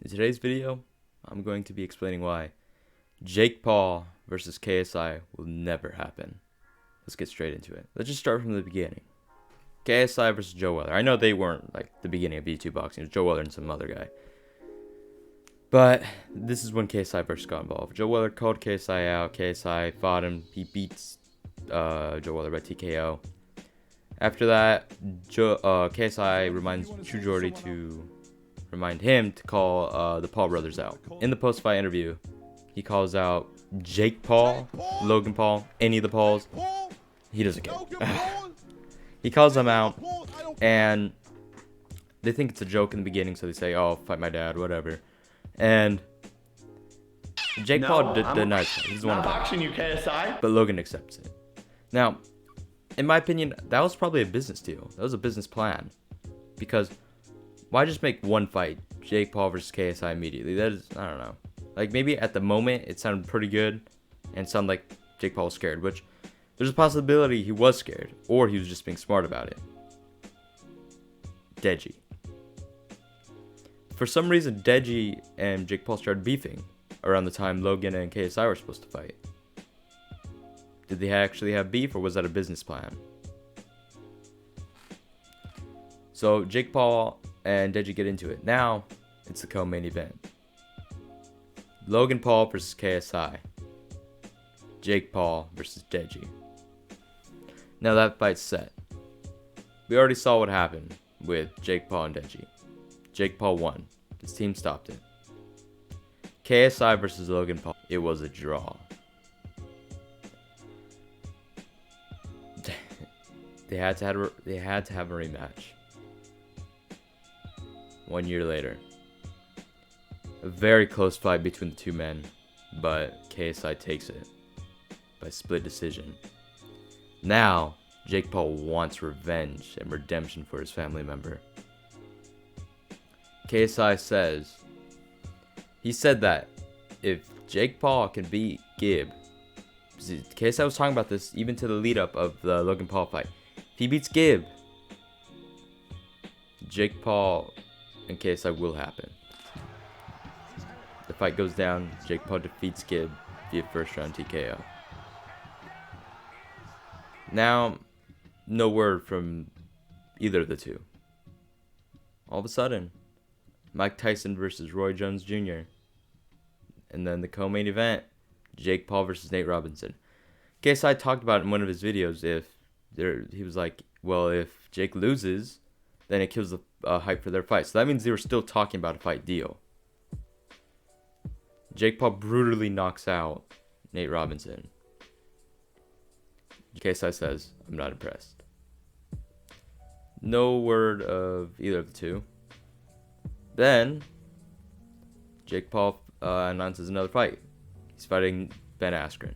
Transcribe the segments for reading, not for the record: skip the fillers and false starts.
In today's video, I'm going to be explaining why Jake Paul versus KSI will never happen. Let's get straight into it. Let's just start from the beginning. KSI versus Joe Weller. I know they weren't like the beginning of V2 boxing. It was Joe Weller and some other guy. But this is when KSI first got involved. Joe Weller called KSI out. KSI fought him. He beats Joe Weller by TKO. After that, KSI reminds True Jordy to remind him to call the Paul brothers out. In the post-fight interview, he calls out Jake Paul, Logan Paul, any of the Pauls. He doesn't care. He calls them out, and they think it's a joke in the beginning, so they say, "Oh, fight my dad, whatever." And Jake Paul denies it. He's one of them. You, KSI. But Logan accepts it. Now, in my opinion, that was probably a business deal. That was a business plan. Because why just make one fight, Jake Paul versus KSI immediately? That is, I don't know. Like, maybe at the moment it sounded pretty good and sounded like Jake Paul was scared, which there's a possibility he was scared, or he was just being smart about it. Deji. For some reason, Deji and Jake Paul started beefing around the time Logan and KSI were supposed to fight. Did they actually have beef, or was that a business plan? So Jake Paul and Deji get into it. Now, it's the co-main event. Logan Paul versus KSI. Jake Paul versus Deji. Now that fight's set. We already saw what happened with Jake Paul and Deji. Jake Paul won. His team stopped it. KSI versus Logan Paul. It was a draw. They had to have a rematch. 1 year later. A very close fight between the two men, but KSI takes it by split decision. Now, Jake Paul wants revenge and redemption for his family member. KSI says, he said that if Jake Paul can beat Gib, KSI was talking about this even to the lead up of the Logan Paul fight. If he beats Gib, Jake Paul and KSI will happen. The fight goes down, Jake Paul defeats Gib via first round TKO. Now, no word from either of the two. All of a sudden, Mike Tyson versus Roy Jones Jr. And then the co-main event, Jake Paul versus Nate Robinson. KSI talked about in one of his videos, he was like, well, if Jake loses, then it kills the hype for their fight. So that means they were still talking about a fight deal. Jake Paul brutally knocks out Nate Robinson. KSI says, I'm not impressed. No word of either of the two. Then, Jake Paul announces another fight. He's fighting Ben Askren.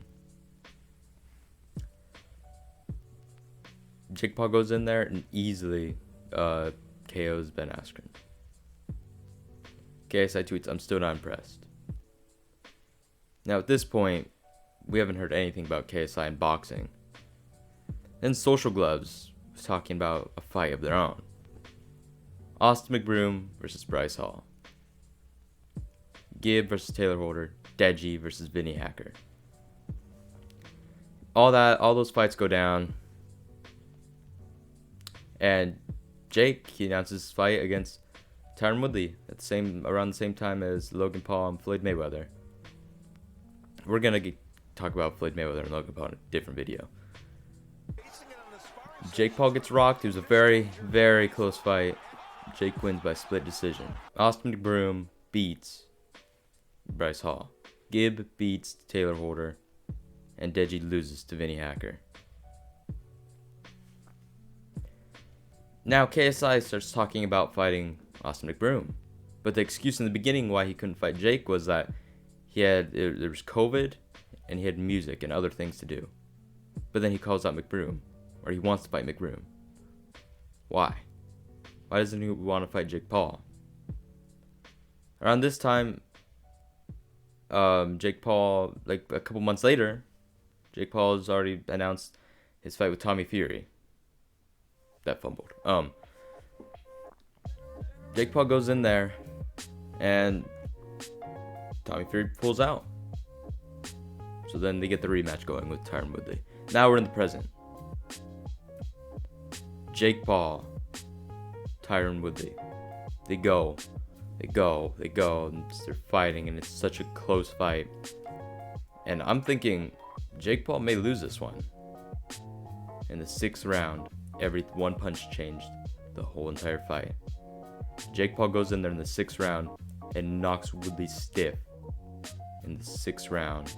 Jake Paul goes in there and easily KOs Ben Askren. KSI tweets, I'm still not impressed. Now at this point, we haven't heard anything about KSI in boxing. Then Social Gloves was talking about a fight of their own. Austin McBroom versus Bryce Hall. Gibb versus Taylor Holder. Deji versus Vinny Hacker. All those fights go down. And Jake, he announces his fight against Tyron Woodley around the same time as Logan Paul and Floyd Mayweather. We're gonna talk about Floyd Mayweather and Logan Paul in a different video. Jake Paul gets rocked. It was a very, very close fight. Jake wins by split decision. Austin McBroom beats Bryce Hall. Gibb beats Taylor Holder. And Deji loses to Vinny Hacker. Now KSI starts talking about fighting Austin McBroom. But the excuse in the beginning why he couldn't fight Jake was that there was COVID and he had music and other things to do. But then he calls out McBroom. Or he wants to fight McBroom. Why? Why doesn't he want to fight Jake Paul? Around this time, Jake Paul, like a couple months later, Jake Paul has already announced his fight with Tommy Fury. That fumbled. Jake Paul goes in there, and Tommy Fury pulls out. So then they get the rematch going with Tyron Woodley. Now we're in the present. Jake Paul, Tyron Woodley. They go, and they're fighting, and it's such a close fight. And I'm thinking Jake Paul may lose this one. In the 6th round, every one punch changed the whole entire fight. Jake Paul goes in there in the 6th round and knocks Woodley stiff in the 6th round.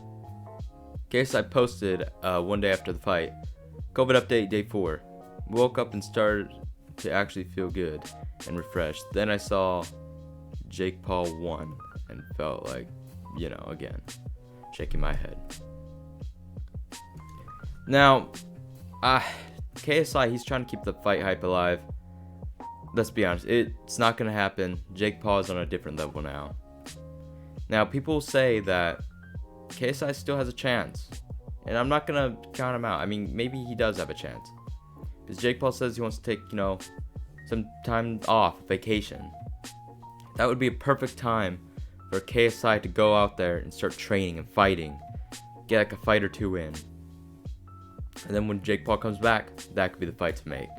KSI posted one day after the fight, COVID update day 4. Woke up and started to actually feel good and refreshed. Then I saw Jake Paul won and felt like, again, shaking my head. Now, KSI, he's trying to keep the fight hype alive. Let's be honest, it's not going to happen. Jake Paul is on a different level now. Now, people say that KSI still has a chance, and I'm not going to count him out. I mean, maybe he does have a chance. Because Jake Paul says he wants to take, some time off, vacation. That would be a perfect time for KSI to go out there and start training and fighting. Get like a fight or 2 in. And then when Jake Paul comes back, that could be the fight to make.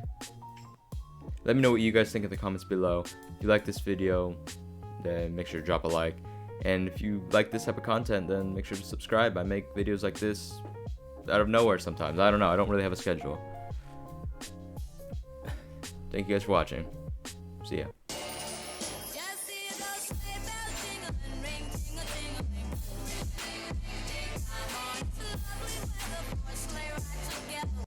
Let me know what you guys think in the comments below. If you like this video, then make sure to drop a like. And if you like this type of content, then make sure to subscribe. I make videos like this out of nowhere sometimes. I don't know. I don't really have a schedule. Thank you guys for watching. See ya.